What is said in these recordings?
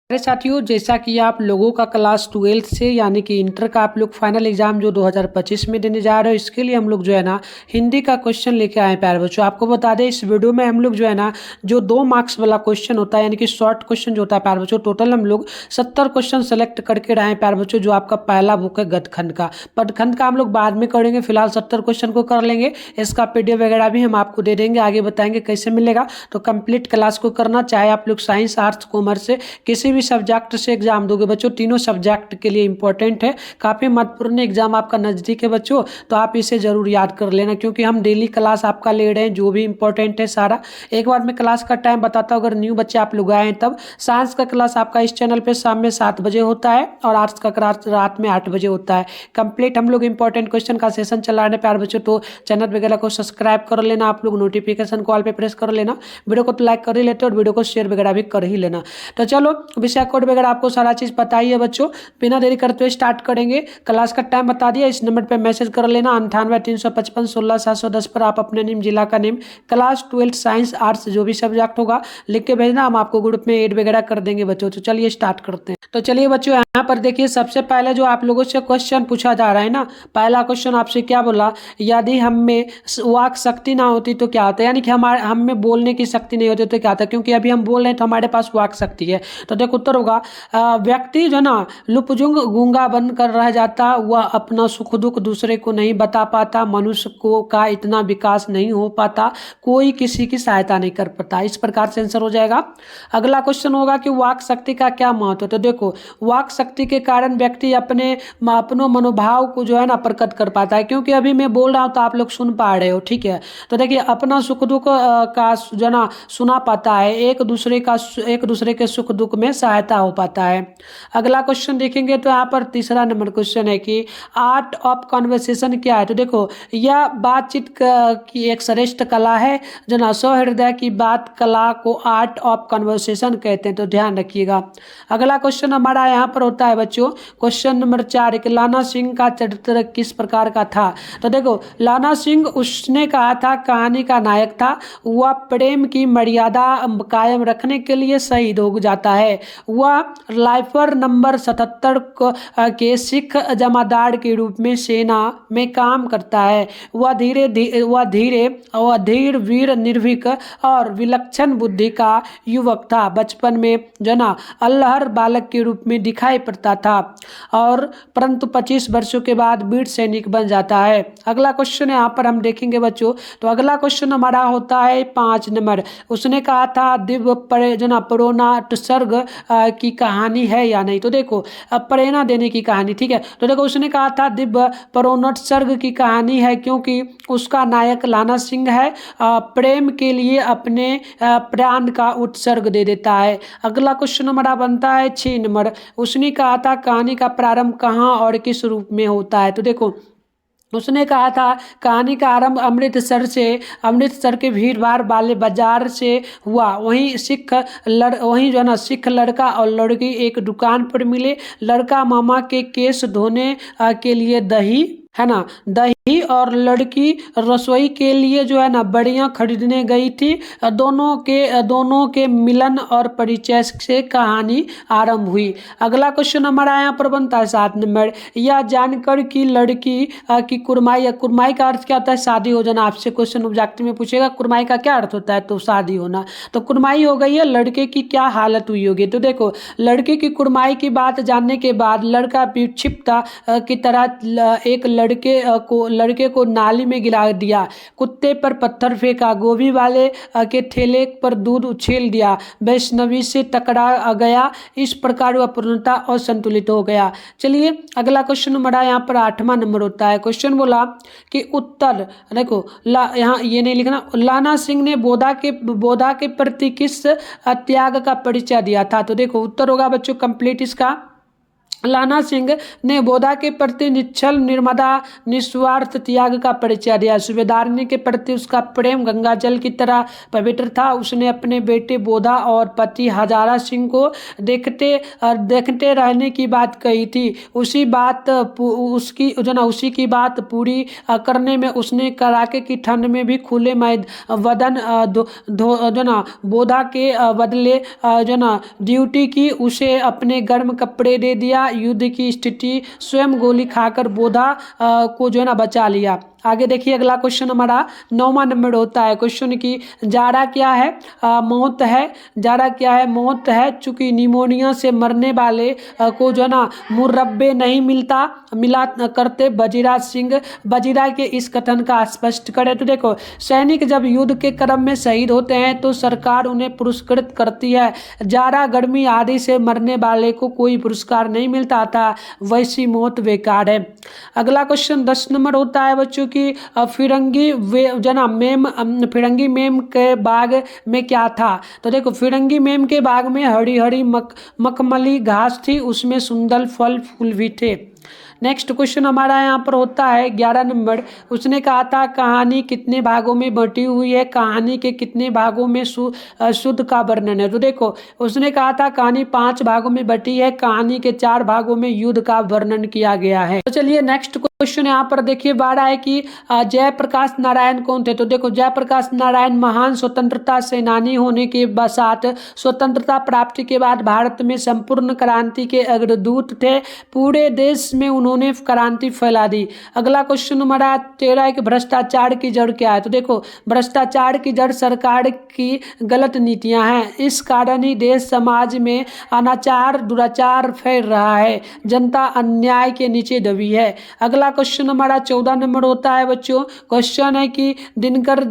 अरे साथियों, जैसा कि आप लोगों का क्लास 12th से यानी कि इंटर का आप लोग फाइनल एग्जाम जो 2025 में देने जा रहे हो, इसके लिए हम लोग जो है ना हिंदी का क्वेश्चन लेके आए हैं प्यारे बच्चों। आपको बता दें, इस वीडियो में हम लोग जो है ना जो 2 मार्क्स वाला क्वेश्चन होता है यानी कि शॉर्ट क्वेश्चन जो होता है प्यारे बच्चों, टोटल हम लोग 70 क्वेश्चन सेलेक्ट करके रहे हैं प्यारे बच्चों। जो आपका पहला बुक है गदखंड का, पदखंड का हम लोग बाद में करेंगे, फिलहाल 70 क्वेश्चन को कर लेंगे। इसका पीडीएफ वगैरह भी हम आपको दे देंगे, आगे बताएंगे कैसे मिलेगा। तो कंप्लीट क्लास को करना, चाहे आप लोग साइंस, आर्ट्स, कॉमर्स से किसी भी सब्जेक्ट से एग्जाम दोगे बच्चों, तीनों सब्जेक्ट के लिए इंपॉर्टेंट है, काफ़ी महत्वपूर्ण एग्जाम आपका नज़दीक है बच्चों। तो आप इसे जरूर याद कर लेना, क्योंकि हम डेली क्लास आपका ले रहे हैं, जो भी इंपॉर्टेंट है सारा। एक बार मैं क्लास का टाइम बताता हूँ, अगर न्यू बच्चे आप लोग आए हैं तब। साइंस का क्लास आपका इस चैनल पे शाम में 7 बजे होता है, और आर्ट्स का क्लास रात में 8 बजे होता है। कंप्लीट हम लोग इंपॉर्टेंट क्वेश्चन का सेशन चला रहे हैं प्यारे बच्चों। तो चैनल वगैरह को सब्सक्राइब कर लेना आप लोग, नोटिफिकेशन कॉल पे प्रेस कर लेना, वीडियो को तो लाइक कर ही लेते और वीडियो को शेयर वगैरह भी कर ही लेना। तो चलो, विषय कोड वगैरह आपको सारा चीज़ पता ही है बच्चों। बिना देरी करते हुए स्टार्ट करेंगे। क्लास का टाइम बता दिया, इस नंबर पे मैसेज कर लेना 98 355 16 710 पर। आप अपने नेम, जिला का नेम, क्लास 12 साइंस, आर्ट्स जो भी सब्जेक्ट होगा लिख के भेजना, हम आपको ग्रुप में ऐड वगैरह कर देंगे बच्चों। तो चलिए स्टार्ट करते हैं। तो चलिए बच्चों, यहाँ पर देखिए, सबसे पहले जो आप लोगों से क्वेश्चन पूछा जा रहा है ना, पहला क्वेश्चन आपसे क्या बोला, यदि हम में वाक शक्ति ना होती तो क्या होता है, यानी कि हमारे हम में बोलने की शक्ति नहीं होती तो क्या होता है। क्योंकि अभी हम बोल रहे हैं तो हमारे पास वाक शक्ति है। तो देखो उत्तर होगा, व्यक्ति जो ना लुपजुंग गूंगा बनकर रह जाता, वह अपना सुख दुख दूसरे को नहीं बता पाता, मनुष्य को का इतना विकास नहीं हो पाता, कोई किसी की सहायता नहीं कर पाता। इस प्रकार से आंसर हो जाएगा। अगला क्वेश्चन होगा कि वाक शक्ति का क्या महत्व है। तो देखो, वाक शक्ति के कारण व्यक्ति अपनों मनोभाव को जो है ना प्रकट कर पाता है। क्योंकि अभी मैं बोल रहा हूँ तो आप लोग सुन पा रहे हो, ठीक है। तो देखिए, अपना सुख दुख का जो ना सुना पाता है, एक दूसरे के सुख दुख में सहायता हो पाता है। अगला क्वेश्चन देखेंगे तो यहाँ पर तीसरा नंबर क्वेश्चन है कि आर्ट ऑफ कन्वर्सेशन क्या है। तो देखो, यह बातचीत की एक श्रेष्ठ कला है, जो ना सौहृदय की बात कला को आर्ट ऑफ कन्वर्सेशन कहते हैं। तो ध्यान रखिएगा। अगला क्वेश्चन हमारा यहाँ पर होता है बच्चों, क्वेश्चन नंबर 4 कि लाना सिंह का चरित्र किस प्रकार का था। तो देखो, लाना सिंह, उसने कहा था, कहानी का नायक था। वह प्रेम की मर्यादा कायम रखने के लिए शहीद हो जाता है। वह लाइफर नंबर 77 के सिख जमादार के रूप में सेना में काम करता है। वह धीर, वीर, निर्भीक और विलक्षण बुद्धि का युवक था। बचपन में जना अल्हड़ बालक के रूप में दिखाई पड़ता था, और परंतु 25 वर्षों के बाद वीर सैनिक बन जाता है। अगला क्वेश्चन यहाँ पर हम देखेंगे बच्चों। तो अगला क्वेश्चन हमारा होता है 5 नंबर। उसने कहा था, दिव्य जना प्रेरणोत्सर्ग की कहानी है या नहीं। तो देखो, प्रेरणा देने की कहानी, ठीक है। तो देखो, उसने कहा था दिव्य प्रेरणोत्सर्ग की कहानी है, क्योंकि उसका नायक लाना सिंह है, प्रेम के लिए अपने प्राण का उत्सर्ग दे देता है। अगला क्वेश्चन हमारा बनता है 6 नंबर। उसने कहा था, कहानी का प्रारंभ कहाँ और किस रूप में होता है। तो देखो, उसने कहा था, कहानी का आरंभ अमृतसर के भीड़ भाड़ वाले बाजार से हुआ। वहीं जो है ना सिख लड़का और लड़की एक दुकान पर मिले। लड़का मामा के केस धोने के लिए दही, है ना, दही, और लड़की रसोई के लिए जो है ना बड़ियाँ खरीदने गई थी। दोनों के मिलन और परिचय से कहानी आरंभ हुई। अगला क्वेश्चन हमारा यहाँ पर बनता है 7 नंबर। यह जानकर कि लड़की की कुरमाई का अर्थ क्या होता है, शादी हो जाना। आपसे क्वेश्चन ऑब्जेक्टिव में पूछेगा कुरमाई का क्या अर्थ होता है, तो शादी होना। तो कुरमाई हो गई है, लड़के की क्या हालत हुई होगी। तो देखो, लड़के की कुरमाई की बात जानने के बाद लड़का विक्षिप्त की तरह एक लड़के को नाली में गिरा दिया, कुत्ते पर पत्थर फेंका, गोभी वाले के ठेले पर दूध उछेल दिया, वैष्णवी से टकरा गया। इस प्रकार वह पूर्णतः असंतुलित हो गया। चलिए, अगला क्वेश्चन हमारा यहाँ पर 8वां नंबर होता है। क्वेश्चन बोला कि उत्तर, देखो यहाँ ये नहीं लिखना, लाना सिंह ने बोधा के प्रति किस त्याग का परिचय दिया था। तो देखो, उत्तर होगा बच्चों कंप्लीट इसका लाना सिंह ने बोधा के प्रति निश्चल निर्मदा निस्वार्थ त्याग का परिचय दिया। सूबेदारनी के प्रति उसका प्रेम गंगा जल की तरह पवित्र था। उसने अपने बेटे बोधा और पति हजारा सिंह को देखते रहने की बात कही थी। उसी की बात पूरी करने में उसने कड़ाके की ठंड में भी खुले वदन बोधा के बदले ड्यूटी की। उसे अपने गर्म कपड़े दे दिया। युद्ध की स्थिति स्वयं गोली खाकर बोधा को बचा लिया। आगे देखिए अगला क्वेश्चन हमारा 9वां नंबर होता है क्वेश्चन की जाड़ा क्या है? मौत है। जाड़ा क्या है? मौत है। चूंकि निमोनिया से मरने वाले को मुरब्बे नहीं मिला करते। बजीरा सिंह बजीरा के इस कथन का स्पष्ट करें। तो देखो, सैनिक जब युद्ध के क्रम में शहीद होते हैं तो सरकार उन्हें पुरस्कृत करती है। जाड़ा गर्मी आदि से मरने वाले को कोई पुरस्कार नहीं मिलता था, वैसी मौत बेकार है। अगला क्वेश्चन 10 नंबर होता है बच्चों की फिरंगी मेम के बाग में क्या था? तो देखो, फिरंगी मेम के बाग में हरी हरी मखमली घास थी, उसमें सुंदर फल फूल भी थे। नेक्स्ट क्वेश्चन हमारा यहाँ पर होता है 11 नंबर। उसने कहा था कहानी कितने भागों में बटी हुई है? कहानी के कितने भागों में शुद्ध का वर्णन है? तो देखो, उसने कहा था कहानी 5 भागों में बटी है। कहानी के 4 भागों में युद्ध का वर्णन किया गया है। तो चलिए नेक्स्ट क्वेश्चन यहाँ पर देखिए बारह है कि जयप्रकाश नारायण कौन थे? तो देखो, जयप्रकाश नारायण महान स्वतंत्रता सेनानी होने के साथ स्वतंत्रता प्राप्ति के बाद भारत में संपूर्ण क्रांति के अग्रदूत थे। पूरे देश में उन्होंने क्रांति फैला दी। अगला क्वेश्चन हमारा 13 है कि भ्रष्टाचार की जड़ क्या है? तो देखो, भ्रष्टाचार की जड़ सरकार की गलत नीतियां हैं। इस कारण ही देश समाज में अनाचार दुराचार फैल रहा है। जनता अन्याय के नीचे दबी है। अगला क्वेश्चन हमारा 14 नंबर होता है बच्चों। क्वेश्चन है कि दिनकर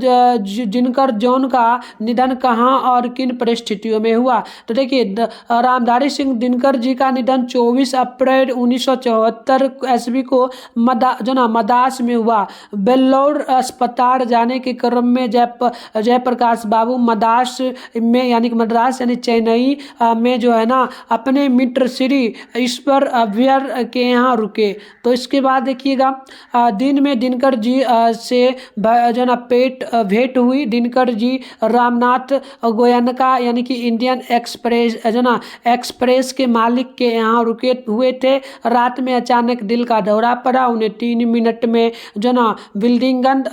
जॉन का निधन कहाँ और किन परिस्थितियों में हुआ? तो देखिए, रामधारी सिंह दिनकर जी का निधन 24 अप्रैल 1974 ईस्वी को मद्रास में हुआ। बेल्लौर अस्पताल जाने के क्रम में जयप्रकाश बाबू मद्रास यानी चेन्नई में अपने मित्र श्री ईश्वर अभ्यर के यहाँ रुके। तो इसके बाद देखिएगा, दिन में दिनकर जी से भेंट हुई। दिनकर जी रामनाथ गोयनका यानी कि इंडियन एक्सप्रेस के मालिक के यहाँ रुके हुए थे। रात में अचानक दिल का दौरा पड़ा। उन्हें 3 मिनट में विल्डिंगन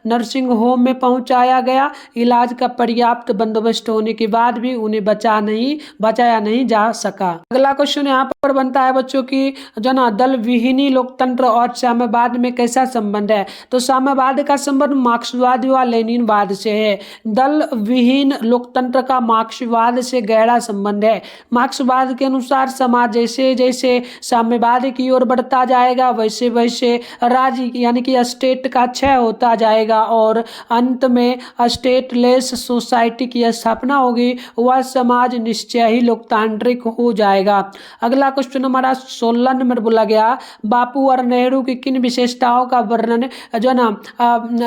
नर्सिंग होम में पहुंचाया गया। इलाज का पर्याप्त बंदोबस्त होने के बाद भी उन्हें बचाया नहीं जा सका। अगला क्वेश्चन यहाँ पर बनता है बच्चों की दल विहीनी लोकतंत्र और साम्यवाद में कैसा संबंध है? तो साम्यवाद का संबंध मार्क्सवाद व लेनिनवाद से है। दल विहीन लोकतंत्र का मार्क्सवाद से गहरा संबंध है। मार्क्सवाद के अनुसार समाज जैसे जैसे साम्यवाद की ओर बढ़ता जाएगा वैसे वैसे राज्य यानी कि स्टेट का क्षय होता जाएगा और अंत में स्टेटलेस सोसाइटी की स्थापना होगी। वह समाज निश्चय ही लोकतांत्रिक हो जाएगा। अगला क्वेश्चन हमारा 16 नंबर बोला गया, बापू और नेहरू की किन विशेषताओं का वर्णन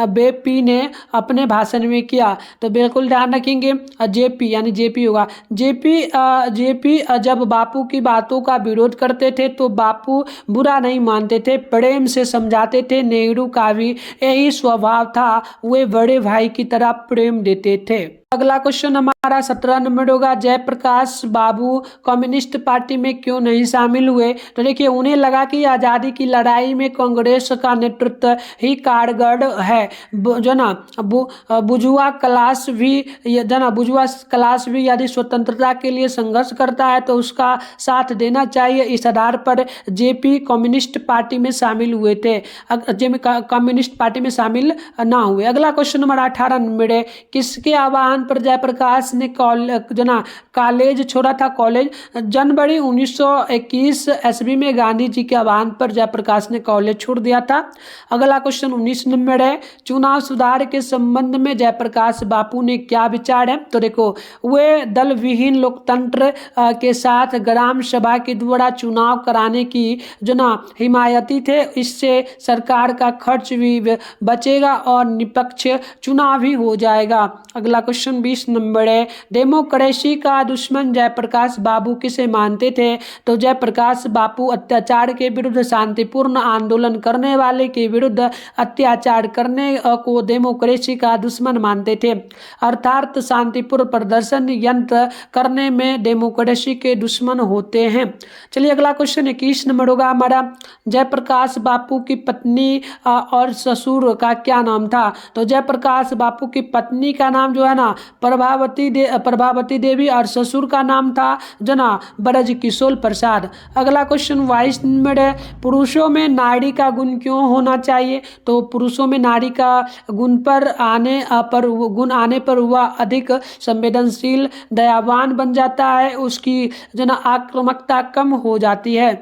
बेपी ने अपने भाषण में किया? तो बिल्कुल ध्यान रखेंगे, जेपी होगा। जेपी जब बापू की बातों का विरोध करते थे तो बापू बुरा नहीं मानते थे, प्रेम से समझाते थे। नेहरू का भी यही स्वभाव था, वे बड़े भाई की तरह प्रेम देते थे। अगला क्वेश्चन हमारा 17 नंबर होगा, जयप्रकाश बाबू कम्युनिस्ट पार्टी में क्यों नहीं शामिल हुए? तो देखिए, उन्हें लगा कि आज़ादी की लड़ाई में कांग्रेस का नेतृत्व ही कारगर है। बुजुआ क्लास भी यदि स्वतंत्रता के लिए संघर्ष करता है तो उसका साथ देना चाहिए। इस आधार पर जेपी कम्युनिस्ट पार्टी में शामिल हुए थे। कम्युनिस्ट पार्टी में शामिल ना हुए। अगला क्वेश्चन हमारा 18 नंबर है, किसके आह्वान पर जयप्रकाश ने कॉलेज छोड़ा था? कॉलेज जनवरी 1921 ईस्वी में गांधी जी के आह्वान पर जयप्रकाश ने कॉलेज छोड़ दिया था। अगला क्वेश्चन 19 नंबर है, चुनाव सुधार के संबंध में जयप्रकाश बापू ने क्या विचार है? तो देखो, वे दल विहीन लोकतंत्र के साथ ग्राम सभा के द्वारा चुनाव कराने की हिमायती थे। इससे सरकार का खर्च भी बचेगा और निष्पक्ष चुनाव भी हो जाएगा। अगला क्वेश्चन क्वेश्चन 20 नंबर है, डेमोक्रेसी का दुश्मन जयप्रकाश बाबू किसे मानते थे? तो जयप्रकाश बापू अत्याचार के विरुद्ध शांतिपूर्ण आंदोलन करने वाले के विरुद्ध अत्याचार करने को डेमोक्रेसी का दुश्मन मानते थे, अर्थात शांतिपूर्ण प्रदर्शन यंत्र करने में डेमोक्रेसी के दुश्मन होते हैं। चलिए अगला क्वेश्चन 21 नंबर होगा हमारा, जयप्रकाश बापू की पत्नी और ससुर का क्या नाम था? तो जयप्रकाश बापू की पत्नी का नाम जो है ना प्रभावती देवी और ससुर का नाम था जो ना ब्रज किशोर प्रसाद। अगला क्वेश्चन 22 नंबर है, पुरुषों में नारी का गुण क्यों होना चाहिए? तो पुरुषों में नारी का गुण आने पर वह अधिक संवेदनशील दयावान बन जाता है, उसकी जो ना आक्रामकता कम हो जाती है।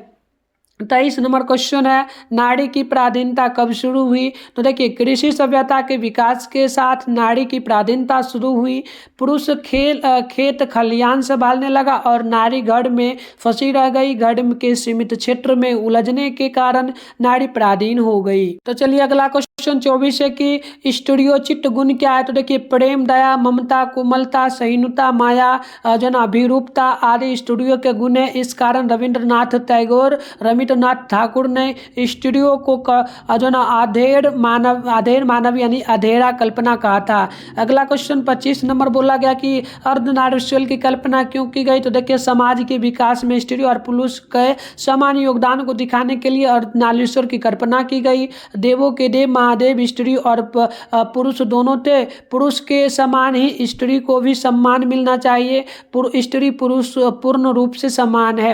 23 नंबर क्वेश्चन है, नारी की पराधीनता कब शुरू हुई? तो देखिए कृषि सभ्यता के विकास के साथ नारी की पराधीनता शुरू हुई। पुरुष खेत खलियान संभालने लगा और नारी घर में फंसी रह गई। घर के सीमित क्षेत्र में उलझने के कारण नारी पराधीन हो गई। तो चलिए अगला क्वेश्चन 24 है कि स्टीरियोचिट गुण क्या है? तो देखिए प्रेम, दया, ममता, कोमलता, सहिष्णुता, माया, अभिरूपता आदि स्टूडियो के गुण है। इस कारण रविंद्रनाथ टैगोर, रवींद्रनाथ ठाकुर ने स्टूडियो को जो ना आधेड़ मानव यानी अधेड़ा कल्पना कहा था। अगला क्वेश्चन 25 नंबर बोला गया कि अर्धनारीश्वर की कल्पना क्यों की गई? तो देखिए समाज के विकास में स्त्री और पुरुष के समान योगदान को दिखाने के लिए अर्धनारीश्वर की कल्पना की गई। देवों के देव महादेव स्त्री और पुरुष दोनों थे, पुरुष के समान ही स्त्री को भी सम्मान मिलना चाहिए। स्त्री पुरुष पूर्ण रूप से समान है।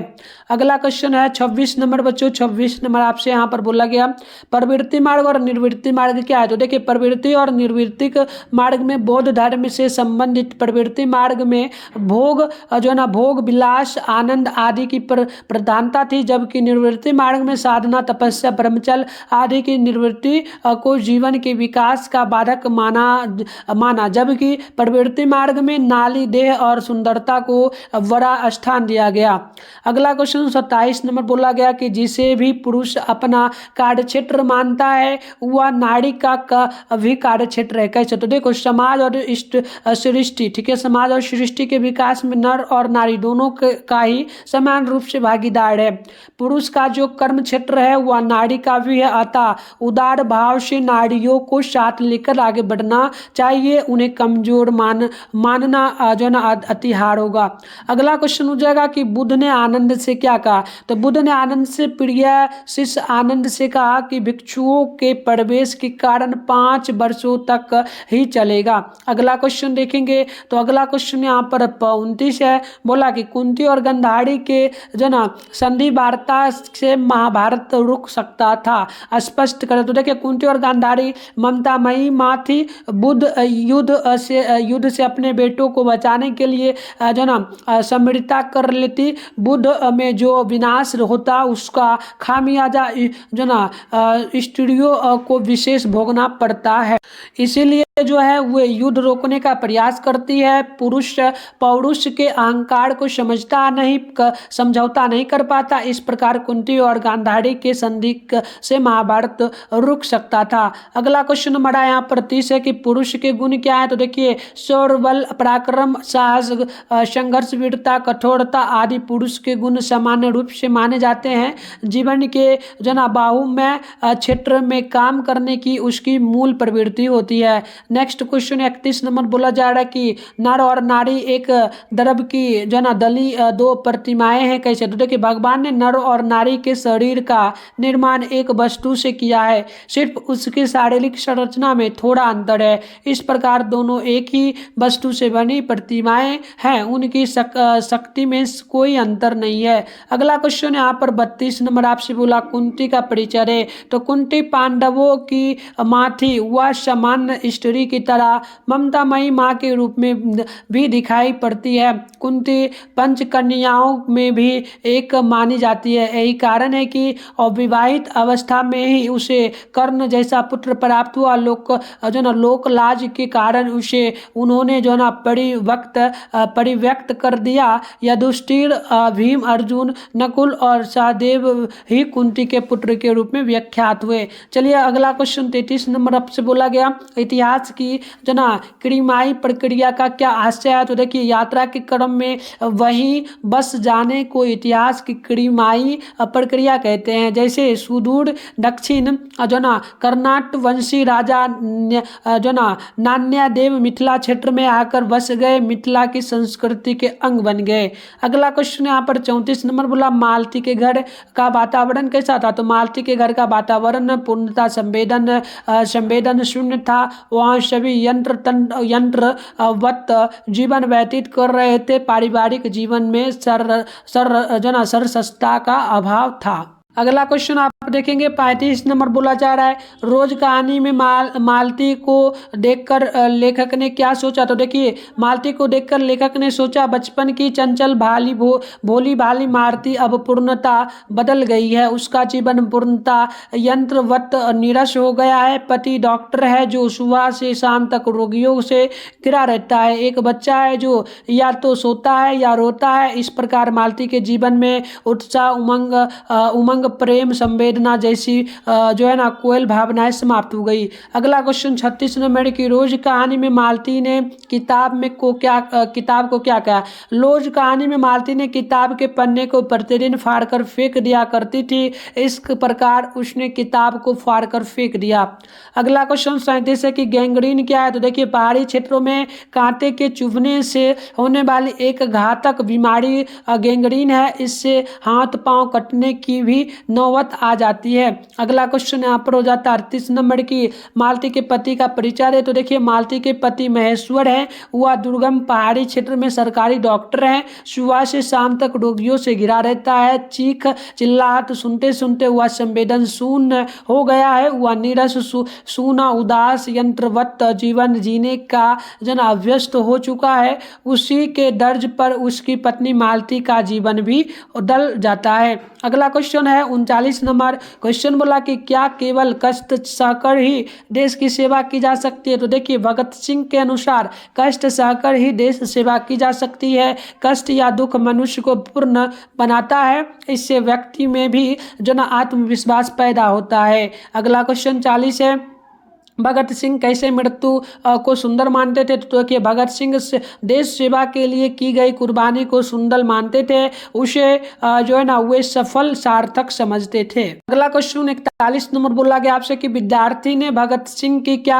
अगला क्वेश्चन है 26 नंबर बच्चों, 26 नंबर आपसे यहाँ पर बोला गया प्रवृत्ति मार्ग और निर्वृत्ति मार्ग क्या है? तो देखिए प्रवृत्ति और निर्वृत्तिक मार्ग में बौद्ध धर्म से संबंधित प्रवृत्ति मार्ग में भोग विलास आनंद आदि की प्रधानता थी, जबकि निर्वृत्ति मार्ग में साधना तपस्या ब्रह्मचर्य आदि की निर्वृत्ति को जीवन के विकास का बाधक माना जबकि प्रवृत्ति मार्ग में नाली देह और सुंदरता को बड़ा स्थान दिया गया। अगला क्वेश्चन 27 नंबर बोला गया कि जिसे भी पुरुष अपना कार्यक्षेत्र मानता है वह नारी का भी कार्यक्षेत्र है। कैसे? तो देखो समाज और सृष्टि, ठीक है, समाज और सृष्टि के विकास में नर और नारी दोनों का ही समान रूप से भागीदार है। पुरुष का जो कर्म क्षेत्र है वह नारी का भी है, अतः उदार भाव से नारियों को साथ लेकर आगे बढ़ना चाहिए, उन्हें कमजोर मानना जो ना अतिहार होगा। अगला क्वेश्चन हो जाएगा कि बुद्ध ने आनंद से क्या कहा? तो बुद्ध ने आनंद से प्रिय शिष्य आनंद से कहा कि भिक्षुओं के प्रवेश के कारण 5 वर्षों तक ही चलेगा। अगला क्वेश्चन देखेंगे तो अगला क्वेश्चन यहाँ पर 29 है, बोला कि कुंती और गांधारी के जो ना संधि वार्ता से महाभारत रुक सकता था, स्पष्ट करें। तो देखिए कुंती और गांधारी ममतामयी माँ थी। बुद्ध युद्ध से अपने बेटों को बचाने के लिए जो ना समृद्धता कर लेती। बुद्ध में जो विनाश होता उसका खामियाजा जो ना स्त्रियों को विशेष भोगना पड़ता है, इसीलिए जो है वो युद्ध रोकने का प्रयास करती है। पुरुष पौरुष के अहंकार को समझौता नहीं कर पाता। इस प्रकार कुंती और गांधारी के संधि से महाभारत रुक सकता था। अगला क्वेश्चन हमारा यहाँ पर 30 है कि पुरुष के गुण क्या है? तो देखिए शौर्य, बल, पराक्रम, साहस, संघर्ष, वीरता, कठोरता आदि पुरुष के गुण सामान्य रूप से माने जाते हैं। जीवन के बाहुल्य क्षेत्र में काम करने की उसकी मूल प्रवृत्ति होती है। नेक्स्ट क्वेश्चन 31 नंबर बोला जा रहा है कि नर और नारी एक द्रव्य की दली 2 प्रतिमाएं हैं। कैसे? तो देखिए भगवान ने नर और नारी के शरीर का निर्माण एक वस्तु से किया है, सिर्फ उसकी शारीरिक संरचना में थोड़ा अंतर है। इस प्रकार दोनों एक ही वस्तु से बनी प्रतिमाएं हैं, उनकी शक्ति में कोई अंतर नहीं है। अगला क्वेश्चन यहाँ पर 32 नंबर आपसे बोला कुंती का परिचय है। तो कुंती पांडवों की माँ थी, वह सामान्य स्त्री की तरह ममतामयी माँ के रूप में भी दिखाई पड़ती है। कुंती पंचकन्याओं में भी एक मानी जाती है। यही कारण है कि अविवाहित अवस्था में ही उसे कर्ण जैसा पुत्र प्राप्त हुआ। लोक लाज के कारण उसे उन्होंने परिव्यक्त कर दिया। युधिष्ठिर, भीम, अर्जुन, नकुल और सहदेव ही कुंती के पुत्र के रूप में व्याख्यात हुए। चलिए अगला क्वेश्चन 33 नंबर आपसे बोला गया इतिहास इतिहास की जो ना क्रिमाई प्रक्रिया का क्या आशय है? तो देखिए, यात्रा के क्रम में वहीं बस जाने को इतिहास की क्रिमाई प्रक्रिया कहते हैं। जैसे सुदूर दक्षिण जो ना कर्नाट वंशी राजा जो ना नान्यादेव मिथिला क्षेत्र में आकर बस गए, मिथिला की संस्कृति के अंग बन गए। अगला क्वेश्चन यहाँ पर 34 नंबर बोला, मालती के घर का वातावरण कैसा था? तो मालती के घर का वातावरण पूर्णतः संवेदन शून्य था। वहाँ सभी यंत्रवत जीवन व्यतीत कर रहे थे। पारिवारिक जीवन में सरसता का अभाव था। अगला क्वेश्चन आप देखेंगे 35 नंबर बोला जा रहा है, रोज कहानी में मालती को देखकर लेखक ने क्या सोचा? तो देखिए, मालती को देखकर लेखक ने सोचा, बचपन की चंचल भोली भाली मालती अब पूर्णतः बदल गई है। उसका जीवन पूर्णतः यंत्रवत नीरस हो गया है। पति डॉक्टर है जो सुबह से शाम तक रोगियों से घिरा रहता है। एक बच्चा है जो या तो सोता है या रोता है। इस प्रकार मालती के जीवन में उत्साह, उमंग, प्रेम, संवेदना जैसी जो है ना कोयल भावनाएं समाप्त हो गई। अगला क्वेश्चन 36 नंबर की, रोज कहानी में मालती ने किताब को क्या कहा? रोज कहानी में मालती ने किताब के पन्ने को प्रतिदिन फाड़कर फेंक दिया करती थी। इस प्रकार उसने किताब को फाड़कर फेंक दिया। अगला क्वेश्चन 37 है कि गैंग्रीन क्या है? तो देखिए, पहाड़ी क्षेत्रों में कांटे के चुभने से होने वाली एक घातक बीमारी गैंग्रीन है। इससे हाथ पांव कटने की भी नौबत आ जाती है। अगला क्वेश्चन यहाँ पर हो जाता है 38 नंबर की, मालती के पति का परिचय दे। तो देखिए, मालती के पति महेश्वर हैं। वह दुर्गम पहाड़ी क्षेत्र में सरकारी डॉक्टर हैं। सुबह से शाम तक रोगियों से घिरा रहता है। चीख चिल्लाहट सुनते सुनते वह संवेदन शून्य हो गया है। वह नीरस, सूना, उदास, यंत्रवत जीवन जीने का जन अभ्यस्त हो चुका है। उसी के दर्ज पर उसकी पत्नी मालती का जीवन भी बदल जाता है। अगला क्वेश्चन है 39 नंबर। क्वेश्चन बोला कि क्या केवल कष्ट सहकर ही देश की सेवा की जा सकती है? तो देखिए, भगत सिंह के अनुसार कष्ट सहकर ही देश सेवा की जा सकती है। कष्ट या दुख मनुष्य को पूर्ण बनाता है। इससे व्यक्ति में भी जो ना आत्मविश्वास पैदा होता है। अगला क्वेश्चन 40 है, भगत सिंह कैसे मृत्यु को सुंदर मानते थे? तो देखिए, भगत सिंह देश सेवा के लिए की गई कुर्बानी को सुंदर मानते थे। उसे जो है ना वे सफल सार्थक समझते थे। अगला क्वेश्चन 41 नंबर बोला गया आपसे कि विद्यार्थी ने भगत सिंह की क्या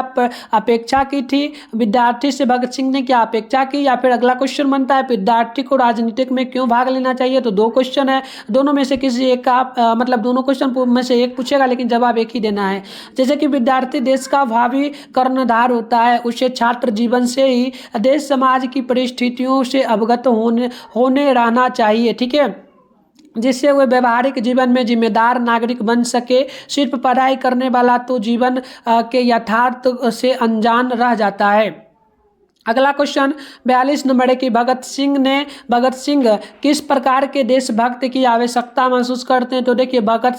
अपेक्षा की थी? विद्यार्थी से भगत सिंह ने क्या अपेक्षा की? या फिर अगला क्वेश्चन बनता है, विद्यार्थी को राजनीतिक में क्यों भाग लेना चाहिए? तो दो क्वेश्चन है, दोनों में से किसी एक का मतलब दोनों क्वेश्चन में से एक पूछेगा, लेकिन जवाब एक ही देना है। जैसे कि विद्यार्थी देश का भावी कर्णधार होता है। उसे छात्र जीवन से ही देश समाज की परिस्थितियों से अवगत होने रहना चाहिए, ठीक है, जिससे वे व्यवहारिक जीवन में जिम्मेदार नागरिक बन सके। सिर्फ पढ़ाई करने वाला तो जीवन के यथार्थ से अनजान रह जाता है। अगला क्वेश्चन 42 नंबर है कि भगत सिंह किस प्रकार के देशभक्त की आवश्यकता महसूस करते हैं? तो देखिए, भगत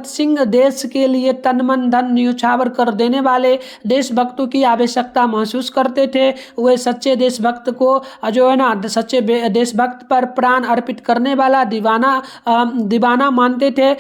सिंह देश के लिए तन मन धन न्यौछावर कर देने वाले देशभक्तों की आवश्यकता महसूस करते थे। वे सच्चे देशभक्त को जो है ना सच्चे देशभक्त पर प्राण अर्पित करने वाला दीवाना मानते थे।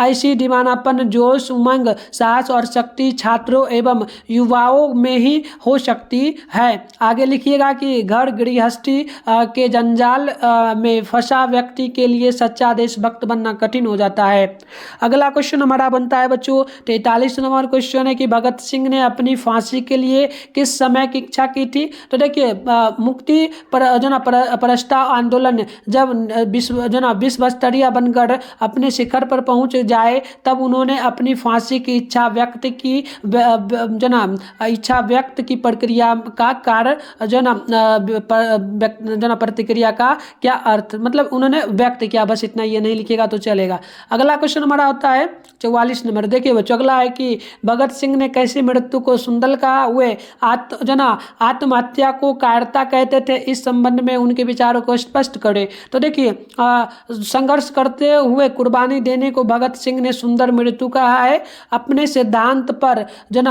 ऐसी दीवानापन, जोश, उमंग, साहस और शक्ति छात्रों एवं युवाओं में ही हो सकती है। आगे लिखिएगा कि घर गृहस्थी के जंजाल में फंसा व्यक्ति के लिए सच्चा देशभक्त बनना कठिन हो जाता है। अगला क्वेश्चन हमारा बनता है बच्चों 43 नंबर क्वेश्चन है कि भगत सिंह ने अपनी फांसी के लिए किस समय की इच्छा की थी? तो देखिए, मुक्ति प्रस्ताव आंदोलन जब विश्व स्तरीय बनकर अपने शिखर पर पहुंच जाए, तब उन्होंने अपनी फांसी की इच्छा व्यक्त की प्रक्रिया का कार्य प्रतिक्रिया का क्या अर्थ, मतलब उन्होंने व्यक्त किया, बस इतना, ये नहीं लिखेगा तो चलेगा। अगला क्वेश्चन हमारा होता है 44 नंबर। देखिए बच्चों, अगला है कि भगत सिंह ने कैसे मृत्यु को सुंदर कहा? वे आत्महत्या को कायरता कहते थे। इस संबंध में उनके विचारों को स्पष्ट करें। तो देखिए, संघर्ष करते हुए कुर्बानी देने को भगत सिंह ने सुंदर मृत्यु कहा है। अपने सिद्धांत पर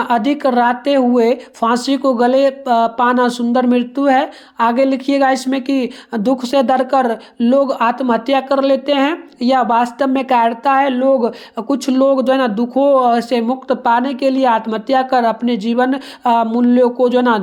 अधिक रहते हुए फांसी को गले पाना सुंदर मृत्यु है। आगे लिखिएगा इसमें कि दुख से डरकर लोग आत्महत्या कर लेते हैं, या वास्तव में कायरता है। कुछ लोग जो है ना दुखों से मुक्त पाने के लिए आत्महत्या कर अपने जीवन मूल्यों को जो है ना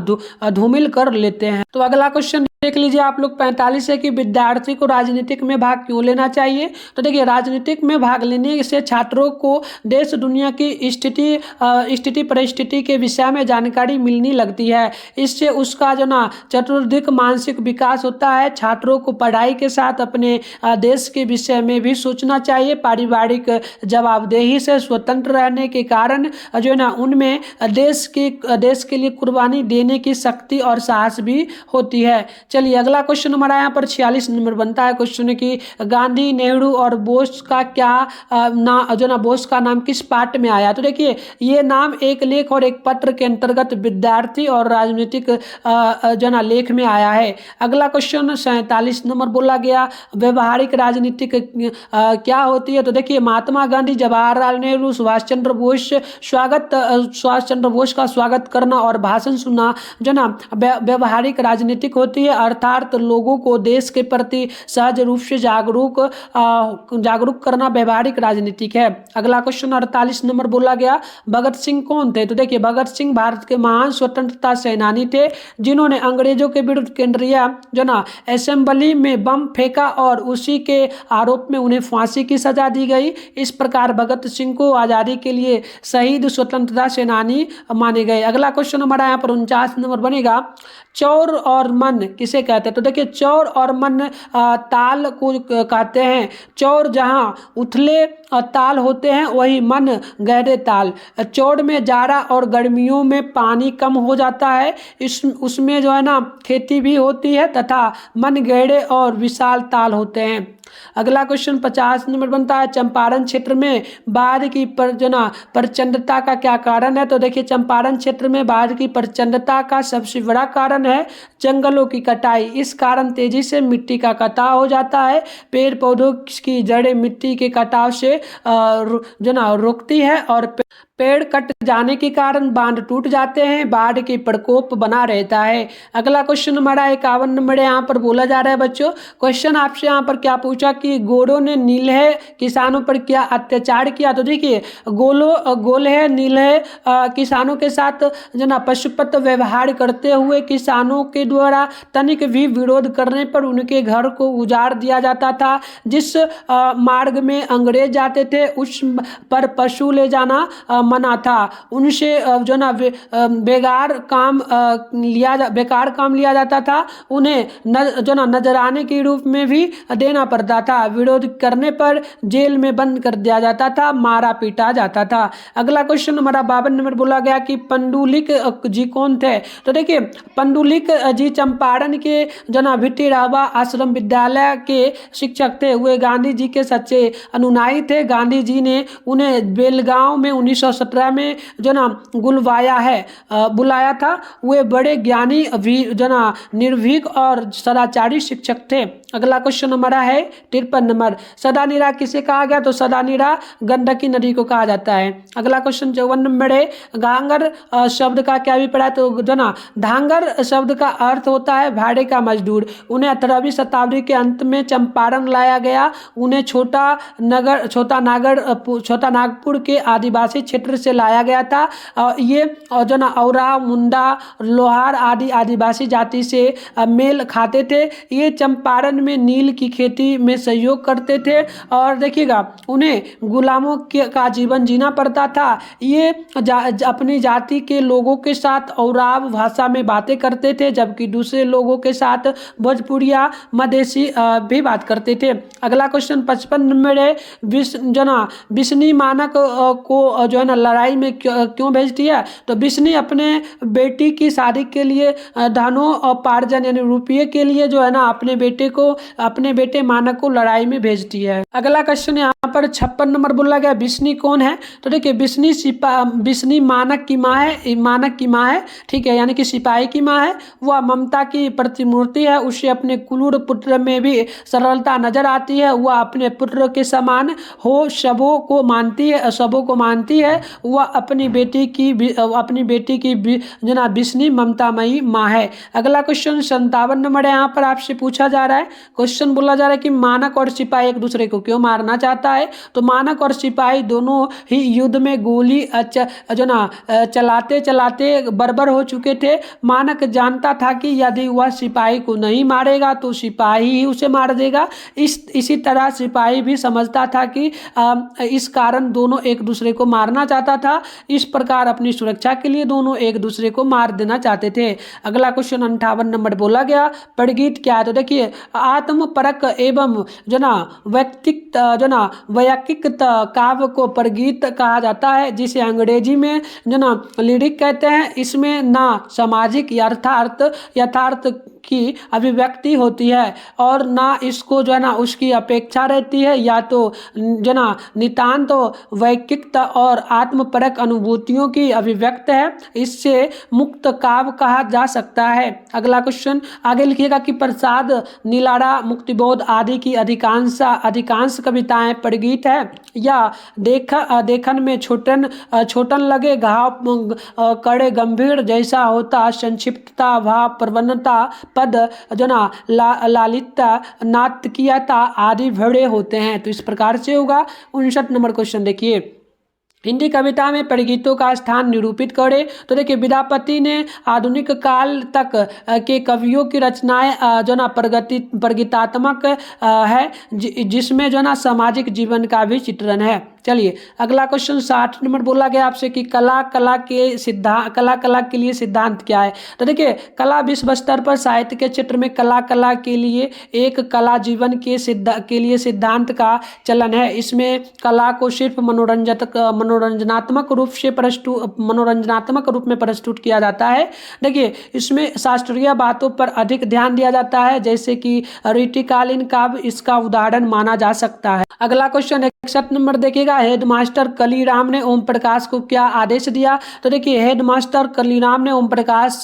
धूमिल कर लेते हैं। तो अगला क्वेश्चन देख लीजिए आप लोग 45 है कि विद्यार्थी को राजनीतिक में भाग क्यों लेना चाहिए। तो देखिए, राजनीतिक में भाग लेने से छात्रों को देश दुनिया की स्थिति परिस्थिति के विषय में जानकारी मिलने लगती है। इससे उसका जो ना चतुर्दिक मानसिक विकास होता है। छात्रों को पढ़ाई के साथ अपने देश के विषय में भी सोचना चाहिए। पारिवारिक जवाबदेही से स्वतंत्र रहने के कारण जो है ना उनमें देश के लिए कुर्बानी देने की शक्ति और साहस भी होती है। चलिए अगला क्वेश्चन हमारा यहाँ पर 46 नंबर बनता है। क्वेश्चन है कि गांधी, नेहरू और बोस का बोस का नाम किस पाठ में आया। तो देखिए, ये नाम एक लेख और एक पत्र के अंतर्गत विद्यार्थी और राजनीतिक लेख में आया है। अगला क्वेश्चन 47 नंबर बोला गया, व्यवहारिक राजनीतिक क्या होती है। तो देखिए, महात्मा गांधी, जवाहरलाल नेहरू, सुभाष चंद्र बोस का स्वागत करना और भाषण सुनना जो ना व्यवहारिक राजनीतिक होती है। अर्थात लोगों को देश के प्रति सहज रूप से जागरूक करना व्यवहारिक राजनीतिक है। अगला क्वेश्चन 48 नंबर बोला गया, भगत सिंह कौन थे। तो देखिए, भगत सिंह भारत के महान स्वतंत्रता सेनानी थे, जिन्होंने अंग्रेजों के विरुद्ध केंद्रीय असेंबली में बम फेंका और उसी के आरोप में उन्हें फांसी की सजा दी गई। इस प्रकार भगत सिंह को आज़ादी के लिए शहीद स्वतंत्रता सेनानी माने गए। अगला क्वेश्चन हमारा यहाँ पर 49 नंबर बनेगा, चौर और मन किसे कहते हैं। तो देखिए, चौर और मन ताल को कहते हैं। चौर जहाँ उथले ताल होते हैं, वही मन गहरे ताल। चौड़ में जाड़ा और गर्मियों में पानी कम हो जाता है, उसमें जो है ना खेती भी होती है, तथा मन गहरे और विशाल ताल होते हैं। अगला क्वेश्चन 50 नंबर बनता है, चंपारण क्षेत्र में बाढ़ की प्रचंडता का क्या कारण है। तो देखिए, चंपारण क्षेत्र में बाढ़ की प्रचंडता का सबसे बड़ा कारण है जंगलों की कटाई। इस कारण तेजी से मिट्टी का कटाव हो जाता है। पेड़ पौधों की जड़ें मिट्टी के कटाव से रोकती है और पेड़ कट जाने के कारण बांध टूट जाते हैं। बाढ़ के प्रकोप बना रहता है। अगला क्वेश्चन हमारा 51 नंबर यहाँ पर बोला जा रहा है बच्चों। क्वेश्चन आपसे यहाँ पर क्या पूछा कि गोरों ने नीलहे किसानों पर क्या अत्याचार किया। तो देखिए, गोलहे नीलहे किसानों के साथ पशुपत व्यवहार करते हुए किसानों के द्वारा तनिक भी विरोध करने पर उनके घर को उजाड़ दिया जाता था। जिस मार्ग में अंग्रेज जाते थे उस पर पशु ले जाना मना था। उनसे बेकार काम लिया जाता था। उन्हें नजराने के रूप में भी देना पड़ता था। विरोध करने पर जेल में बंद कर दिया जाता था, मारा पीटा जाता था। अगला क्वेश्चन हमारा 52 नंबर बोला गया कि पंडुलिक जी कौन थे। तो देखिए, पंडुलिक जी चंपारण के भिट्टीरावा आश्रम विद्यालय के शिक्षक थे। वे गांधी जी के सच्चे अनुयायी थे। गांधी जी ने उन्हें बेलगांव में 1917 में बुलाया था। वे बड़े ज्ञानी निर्भीक और सदाचारी शिक्षक थे। अगला क्वेश्चन हमारा है 53 नंबर, सदानीरा किसे कहा गया। तो सदानीरा गंडकी नदी को कहा जाता है। अगला क्वेश्चन 54 नंबर है, घांगर शब्द का क्या अभिप्राय। तो धांगर शब्द का अर्थ होता है भाड़े का मजदूर। उन्हें 18वीं शताब्दी के अंत में चंपारण लाया गया। उन्हें छोटा नागपुर के आदिवासी क्षेत्र से लाया गया था। ये औरा, मुंडा, लोहार आदि आदिवासी जाति से मेल खाते थे। ये चंपारण में नील की खेती में सहयोग करते थे और देखिएगा, उन्हें गुलामों का जीवन जीना पड़ता था। ये अपनी जाति के लोगों के साथ औराव भाषा में बातें करते थे, जबकि दूसरे लोगों के साथ भोजपुरिया मधेसी भी बात करते थे। अगला क्वेश्चन 55 नंबर है, बिस्नी मानक को लड़ाई में क्यों भेजती है। तो बिस्नी अपने बेटी की शादी के लिए धनोपार्जन यानी रुपये के लिए अपने बेटे मानक को लड़ाई में भेजती है। अगला क्वेश्चन यहाँ पर 56 नंबर बोला गया, बिस्नी कौन है। तो देखिए, बिस्नी मानक की माँ है, ठीक है, यानी कि सिपाही की माँ है। वह ममता की प्रतिमूर्ति है। उसे अपने कुरूर पुत्र में भी सरलता नजर आती है। वह अपने पुत्र के समान हो सबों को मानती है वह अपनी बेटी की जो ना विष्णी ममतामयी माँ है। अगला क्वेश्चन 57 नंबर है, यहाँ पर आपसे पूछा जा रहा है, क्वेश्चन बोला जा रहा है कि मानक और सिपाही एक दूसरे को क्यों मारना चाहता है। तो मानक और सिपाही दोनों ही युद्ध में गोली जो ना चलाते चलाते बर्बाद हो चुके थे। मानक जानता था कि यदि वह सिपाही को नहीं मारेगा तो सिपाही ही उसे मार देगा। इसी तरह सिपाही भी समझता था कि इस कारण दोनों एक दूसरे को मारना चाहता था। इस प्रकार अपनी सुरक्षा के लिए दोनों एक दूसरे को मार देना चाहते थे। अगला क्वेश्चन 58 नंबर बोला गया, पड़गीत क्या है। तो देखिए आत्मपरक एवं जो ना वैयक्तिक काव्य को परगीत कहा जाता है, जिसे अंग्रेजी में जो ना लिरिक कहते हैं। इसमें ना सामाजिक यथार्थ की अभिव्यक्ति होती है और ना इसको जो है ना उसकी अपेक्षा रहती है, या तो जो ना नितांत वैयक्तिक और आत्मपरक अनुभूतियों की अभिव्यक्त है। इससे मुक्त काव्य कहा जा सकता है। अगला क्वेश्चन आगे लिखिएगा कि प्रसाद, नीलाड़ा, मुक्तिबोध आदि की अधिकांश कविताएं पड़गीत है, या देखन में छोटन लगे घाव कड़े गंभीर जैसा होता, संक्षिप्तता भाव प्रवन्नता पद जो ना लालित्यता नाटकीयता आदि भरे होते हैं। तो इस प्रकार से होगा। 59 नंबर क्वेश्चन देखिए, हिंदी कविता में पड़गीतों का स्थान निरूपित करें। तो देखिए विद्यापति ने आधुनिक काल तक के कवियों की रचनाएं जो ना प्रगीतात्मक है, जिसमें जो ना सामाजिक जीवन का भी चित्रण है। चलिए अगला क्वेश्चन 60 नंबर बोला गया आपसे कि कला के लिए सिद्धांत क्या है। तो देखिए कला विश्व स्तर पर साहित्य के क्षेत्र में कला के लिए एक कला जीवन के लिए सिद्धांत का चलन है। इसमें कला को सिर्फ मनोरंजनात्मक रूप में प्रस्तुत किया जाता है। देखिए इसमें शास्त्रीय बातों पर अधिक ध्यान दिया जाता है, जैसे कि रीतिकालीन काव्य इसका उदाहरण माना जा सकता है। अगला क्वेश्चन 61 नंबर देखिएगा, हेडमास्टर कलीराम ने ओम प्रकाश को क्या आदेश दिया। तो देखिए हेडमास्टर कलीराम ने ओम प्रकाश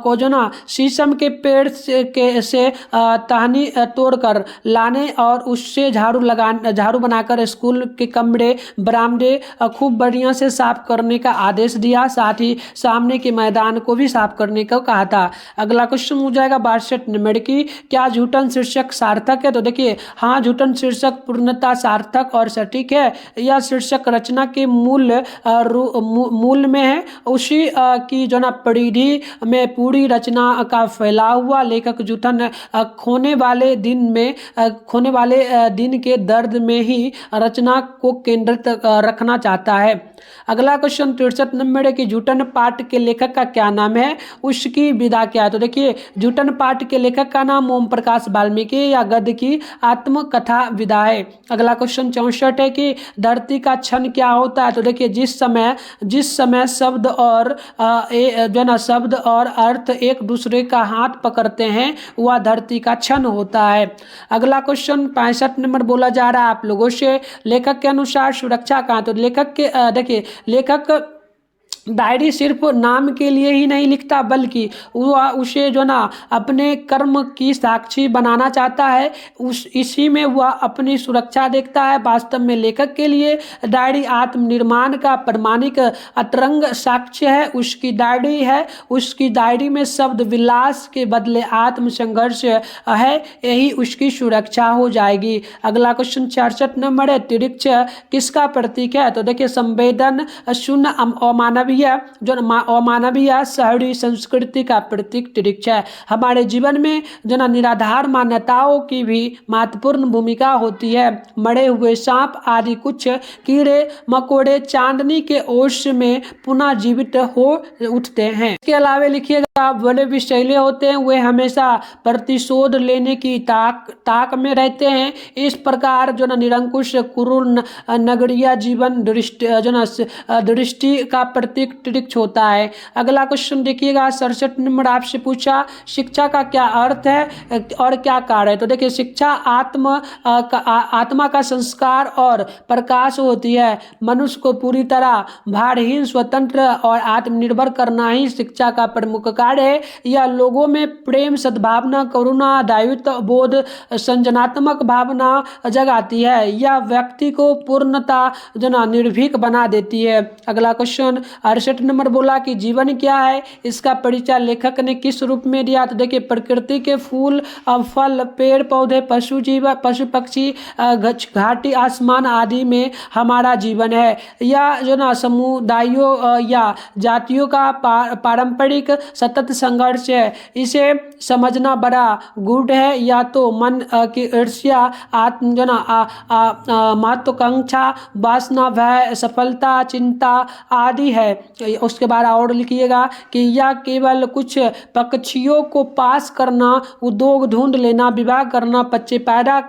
को जो ना शीशम के पेड़ से टहनी तोड़कर लाने और उससे झाड़ू बनाकर स्कूल के कमरे बरामदे खूब बढ़िया से साफ करने का आदेश दिया। साथ ही सामने के मैदान को भी साफ करने को कहा था। अगला क्वेश्चन हो जाएगा 62 नंबर की, क्या झूठन शीर्षक सार्थक है। तो देखिए हाँ, झूठन शीर्षक पूर्णतः सार्थक और सटीक है। यह शीर्षक रचना के मूल में है। उसी की जो ना परिधि में पूरी रचना का फैला हुआ लेखक जूठन खोने वाले दिन के दर्द में ही रचना को केंद्रित रखना चाहता है। अगला क्वेश्चन 63 नंबर है कि जूठन पाठ के लेखक का क्या नाम है, उसकी विधा क्या है। तो देखिए जूठन पाठ के लेखक का नाम ओम प्रकाश वाल्मीकि या गद्य की आत्मकथा विधा है। अगला क्वेश्चन 64 है कि धरती का क्षण क्या होता है। तो देखिए जिस समय शब्द और अर्थ एक दूसरे का हाथ पकड़ते हैं वह धरती का क्षण होता है। अगला क्वेश्चन 65 नंबर बोला जा रहा है आप लोगों से, लेखक के अनुसार सुरक्षा कहाँ। तो लेखक डायरी सिर्फ नाम के लिए ही नहीं लिखता, बल्कि वह उसे जो ना अपने कर्म की साक्षी बनाना चाहता है। इसी में वह अपनी सुरक्षा देखता है। वास्तव में लेखक के लिए डायरी आत्मनिर्माण का प्रमाणिक अतरंग साक्ष्य है। उसकी डायरी में शब्द विलास के बदले आत्म संघर्ष है, यही उसकी सुरक्षा हो जाएगी। अगला क्वेश्चन 66 नंबर है, तिरिक्ष किसका प्रतीक है। तो देखिए संवेदन शून्य अमानवीय शहरी संस्कृति का प्रतीक तिरिक्ष है। हमारे जीवन में जो ना निराधार मान्यताओं की भी महत्वपूर्ण भूमिका होती है। मरे हुए सांप आदि कुछ कीड़े मकोड़े चांदनी के ओस में पुनः जीवित हो उठते हैं। इसके अलावा लिखिएगा बड़े विषैले होते हैं, वे हमेशा प्रतिशोध लेने की ताक में रहते हैं। इस प्रकार जो ना निरंकुश कुरूर नगरीय जीवन दृष्टि का प्रतीक व्यतिरिक्त होता है। अगला क्वेश्चन देखिएगा 67 नंबर आपसे पूछा शिक्षा का क्या अर्थ है और क्या कार्य है। तो देखिए शिक्षा आत्मा का संस्कार और प्रकाश होती है। मनुष्य को पूरी तरह भारहीन, स्वतंत्र और आत्मनिर्भर करना ही शिक्षा का प्रमुख कार्य है। यह लोगों में प्रेम, सद्भावना, करुणा, दायित्व बोध, संजनात्मक भावना जगाती है। यह व्यक्ति को पूर्णता निर्भीक बना देती है। अगला क्वेश्चन 68 नंबर बोला कि जीवन क्या है, इसका परिचय लेखक ने किस रूप में दिया। तो देखिए प्रकृति के फूल, फल, पेड़ पौधे, पशु पक्षी, घाटी, आसमान आदि में हमारा जीवन है। यह समुदायों या जातियों का पारंपरिक सतत संघर्ष है। इसे समझना बड़ा गूढ़ है। या तो मन की ईर्ष्या, महत्वाकांक्षा, वासना, भय, सफलता, चिंता आदि है। उसके बाद और लिखिएगा कि यह केवल कुछ पक्षियों को पास करना, उद्योग ढूंढ लेना, विवाह करना, बच्चे पैदा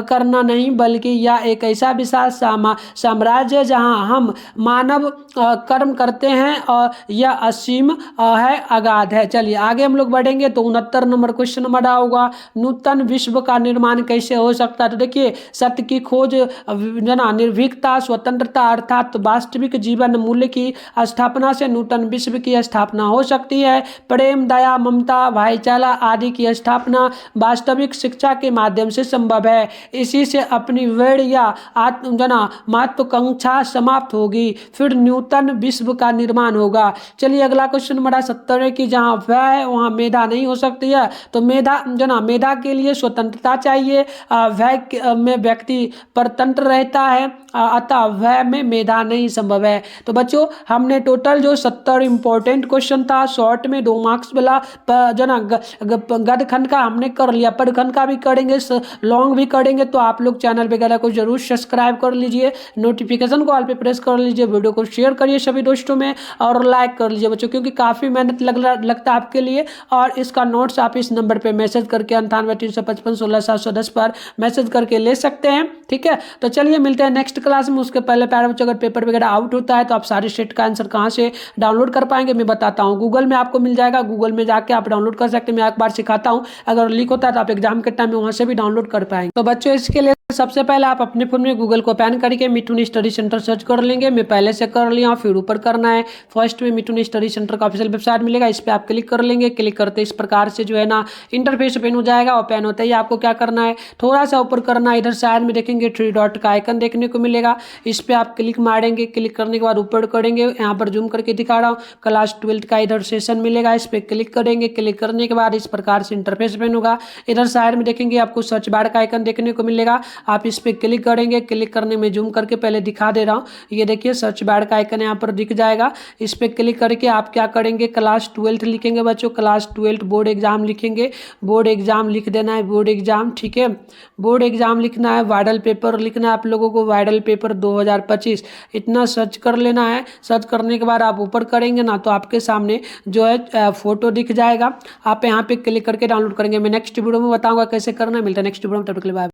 करना नहीं, बल्कि यह एक ऐसा विशाल साम्राज्य जहां हम मानव कर्म करते हैं और यह असीम है, अगाध है। चलिए आगे हम लोग बढ़ेंगे तो 69 नंबर क्वेश्चन बड़ा होगा नूतन विश्व का निर्माण कैसे हो सकता है। तो देखिए सत्य की खोज, निर्भीकता, स्वतंत्रता अर्थात वास्तविक जीवन मूल्य की स्थापना से नूतन विश्व की स्थापना हो सकती है। प्रेम, दया, ममता, भाईचारा आदि की स्थापना वास्तविक शिक्षा के माध्यम से संभव है। इसी से अपनी वेड़ या महत्वाकांक्षा समाप्त होगी, फिर नूतन विश्व का निर्माण होगा। चलिए अगला क्वेश्चन बड़ा 70 है कि जहाँ वह है वहाँ मेधा नहीं हो सकती है। तो मेधा के लिए स्वतंत्रता चाहिए। वह में व्यक्ति परतंत्र रहता है, अतः वह में मेधा नहीं संभव है। तो बच्चों हमने टोटल जो 70 इंपॉर्टेंट क्वेश्चन था शॉर्ट में 2 मार्क्स वाला गद्य खंड का हमने कर लिया, पद खंड का भी करेंगे, लॉन्ग भी करेंगे। तो आप लोग चैनल वगैरह को जरूर सब्सक्राइब कर लीजिए, नोटिफिकेशन को ऑल पे प्रेस कर लीजिए, वीडियो को शेयर करिए सभी दोस्तों में और लाइक कर लीजिए बच्चों, क्योंकि काफ़ी मेहनत लगता है आपके लिए। और इसका नोट्स आप इस नंबर पे मैसेज करके 98-355-16-710 पर मैसेज करके ले सकते हैं। ठीक है, तो चलिए मिलते हैं नेक्स्ट क्लास में। उसके पहले प्यारे बच्चों अगर पेपर वगैरह आउट होता है तो आप सारे सेट का आंसर कहाँ से डाउनलोड कर पाएंगे मैं बताता हूँ। गूगल में आपको मिल जाएगा, गूगल में जाके आप डाउनलोड कर सकते हैं। मैं एक बार सिखाता हूँ, अगर लीक होता है तो आप एग्जाम के टाइम में वहाँ से भी डाउनलोड कर पाएंगे। तो बच्चों इसके लिए सबसे पहले आप अपने फोन में गूगल को ओपन करके मिठुन स्टडी सेंटर सर्च कर लेंगे। मैं पहले से कर लिया, फिर ऊपर करना है। फर्स्ट में मिठुन स्टडी सेंटर का ऑफिशियल वेबसाइट मिलेगा, इस पर आप क्लिक कर लेंगे। क्लिक करते इस प्रकार से जो है ना इंटरफेस ओपन हो जाएगा। ओपन होते ही आपको क्या करना है, थोड़ा सा ऊपर करना है। इधर साइड में देखेंगे 3 डॉट का आइकन देखने को मिलेगा, इस पर आप क्लिक मारेंगे। क्लिक करने के बाद ऊपर करेंगे, यहाँ पर जूम करके दिखा रहा हूँ, क्लास 12 का इधर सेशन मिलेगा, इस पर क्लिक करेंगे। क्लिक करने के बाद इस प्रकार से इंटरफेस ओपन होगा। इधर साइड में देखेंगे आपको सर्च बार का आइकन देखने को मिलेगा, आप इस पर क्लिक करेंगे। क्लिक करने में जूम करके पहले दिखा दे रहा हूँ, ये देखिए सर्च बार का आइकन यहाँ पर दिख जाएगा। इस पर क्लिक करके आप क्या करेंगे, क्लास 12 लिखेंगे बच्चों, क्लास 12 बोर्ड एग्जाम लिखेंगे। बोर्ड एग्जाम लिख देना है, बोर्ड एग्जाम। ठीक है, बोर्ड एग्जाम लिखना है, वायरल पेपर लिखना है आप लोगों को, वायरल पेपर 2025 इतना सर्च कर लेना है। सर्च करने के बाद आप ऊपर करेंगे ना तो आपके सामने जो है फोटो दिख जाएगा, आप यहाँ पे क्लिक करके डाउनलोड करेंगे। मैं नेक्स्ट वीडियो में बताऊंगा कैसे करना है। मिलता है नेक्स्ट वीडियो में, तब तक के लिए बाय।